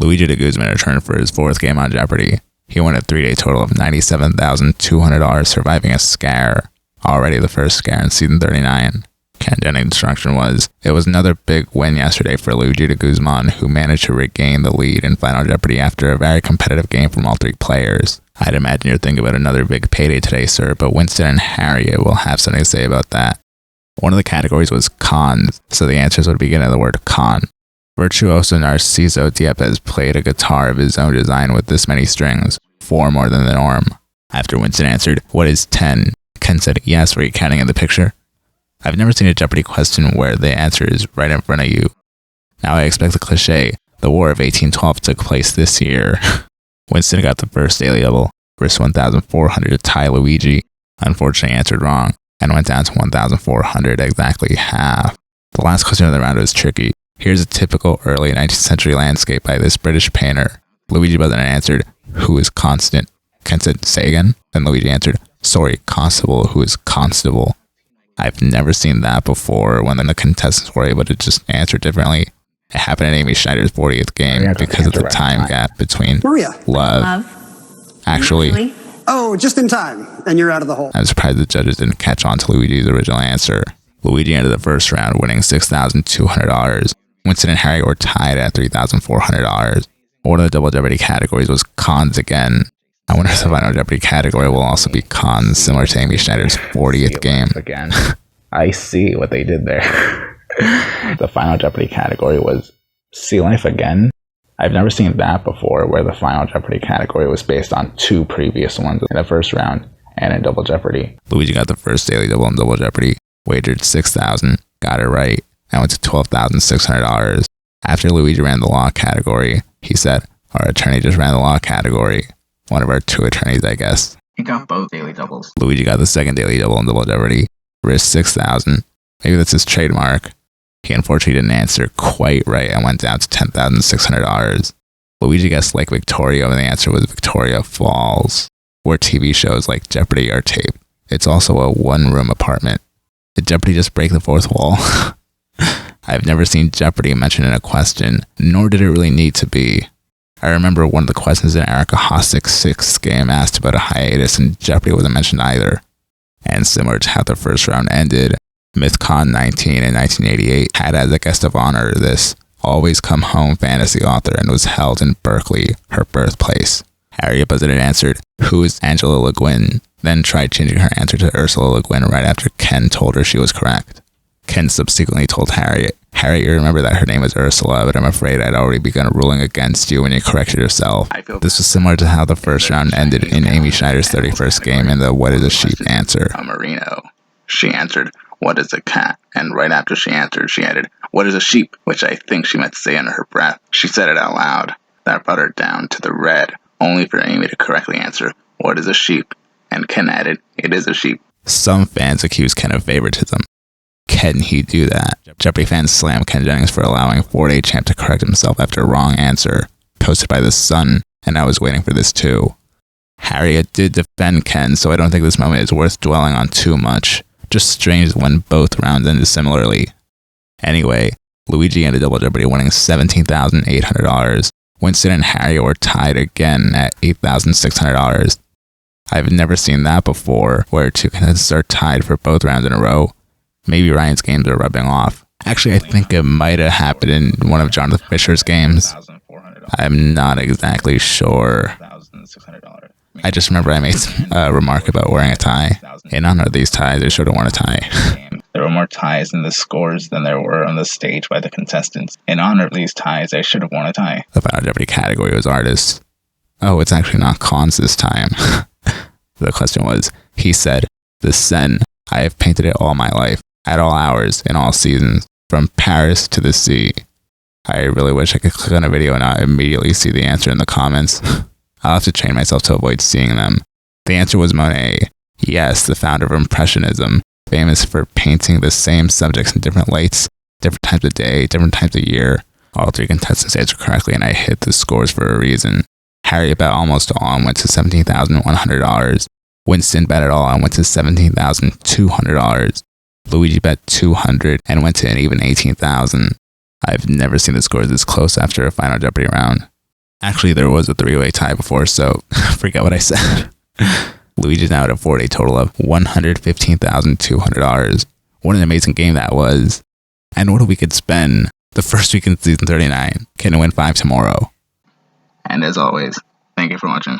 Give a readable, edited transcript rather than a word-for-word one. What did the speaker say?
Luigi de Guzman returned for his fourth game on Jeopardy. He won a 3-day total of $97,200, surviving a scare. Already the first scare in season 39. Ken Jennings' instruction was, it was another big win yesterday for Luigi de Guzman, who managed to regain the lead in Final Jeopardy after a very competitive game from all three players. I'd imagine you're thinking about another big payday today, sir, but Winston and Harriet will have something to say about that. One of the categories was cons, so the answers would begin with the word con. Virtuoso Narciso Diepez played a guitar of his own design with this many strings, 4 more than the norm. After Winston answered, what is 10? Ken said, yes, were you counting in the picture? I've never seen a Jeopardy question where the answer is right in front of you. Now I expect the cliche, the War of 1812 took place this year. Winston got the first daily double, risked 1,400 to tie Luigi, unfortunately answered wrong, and went down to 1,400, exactly half. The last question of the round was tricky. Here's a typical early 19th century landscape by this British painter. Luigi buzzed in and answered, who is constant? Ken said, say again? Then Luigi answered, sorry, constable, who is constable? I've never seen that before when the contestants were able to just answer differently. It happened in Amy Schneider's 40th game because of the time gap between love. Actually. Oh, just in time, and you're out of the hole. I'm surprised the judges didn't catch on to Luigi's original answer. Luigi ended the first round winning $6,200. Winston and Harriet were tied at $3,400. One of the Double Jeopardy categories was cons again. I wonder if the Final Jeopardy category will also be cons, similar to Amy Schneider's 40th game. Again, I see what they did there. The Final Jeopardy category was See Life Again. I've never seen that before, where the Final Jeopardy category was based on 2 previous ones in the first round and in Double Jeopardy. Luigi got the first daily double in Double Jeopardy, wagered $6,000, got it right, and went to $12,600. After Luigi ran the law category, he said, our attorney just ran the law category. One of our 2 attorneys, I guess. He got both daily doubles. Luigi got the second daily double in Double Jeopardy, risked $6,000. Maybe that's his trademark. He unfortunately didn't answer quite right and went down to $10,600. Luigi guessed Lake Victoria, and the answer was Victoria Falls, where TV shows like Jeopardy are taped. It's also a 1-room apartment. Did Jeopardy just break the fourth wall? I've never seen Jeopardy mentioned in a question, nor did it really need to be. I remember one of the questions in Erica Hossick's 6th game asked about a hiatus, and Jeopardy wasn't mentioned either. And similar to how the first round ended, MythCon 19 in 1988 had as a guest of honor this Always Come Home fantasy author and was held in Berkeley, her birthplace. Harriet buzzed in and answered, who is Angela Le Guin? Then tried changing her answer to Ursula Le Guin right after Ken told her she was correct. Ken subsequently told Harriet, you remember that her name was Ursula, but I'm afraid I'd already begun ruling against you when you corrected yourself. This was similar to how the first round ended in Amy Schneider's 31st game in the What is a Sheep answer. A merino. She answered, what is a cat? And right after she answered, she added, what is a sheep? Which I think she meant to say under her breath. She said it out loud. That brought her down to the red, only for Amy to correctly answer, what is a sheep? And Ken added, it is a sheep. Some fans accuse Ken of favoritism. Can he do that? Jeopardy fans slammed Ken Jennings for allowing 4-day champ to correct himself after a wrong answer, posted by The Sun, and I was waiting for this too. Harriet did defend Ken, so I don't think this moment is worth dwelling on too much. Just strange when both rounds ended similarly. Anyway, Luigi ended Double Jeopardy winning $17,800. Winston and Harriet were tied again at $8,600. I've never seen that before, where 2 contestants are tied for both rounds in a row. Maybe Ryan's games are rubbing off. Actually, I think it might have happened in one of Jonathan Fisher's games. I'm not exactly sure. I just remember I made a remark about wearing a tie. In honor of these ties, I should have worn a tie. There were more ties in the scores than there were on the stage by the contestants. In honor of these ties, I should have worn a tie. The Final Jeopardy category was artists. Oh, it's actually not cons this time. The question was, he said, the Seine, I have painted it all my life, at all hours, in all seasons, from Paris to the sea. I really wish I could click on a video and not immediately see the answer in the comments. I'll have to train myself to avoid seeing them. The answer was Monet. Yes, the founder of Impressionism, famous for painting the same subjects in different lights, different times of day, different times of year. All 3 contestants answered correctly, and I hit the scores for a reason. Harriet bet almost all and went to $17,100. Winston bet it all and went to $17,200. Luigi bet $200 and went to an even $18,000. I've never seen the scores this close after a Final Jeopardy round. Actually, there was a three-way tie before, so forget what I said. Luigi's now at a 4-day total of $115,200. What an amazing game that was. And what if we could spend the first week in season 39? Can win 5 tomorrow? And as always, thank you for watching.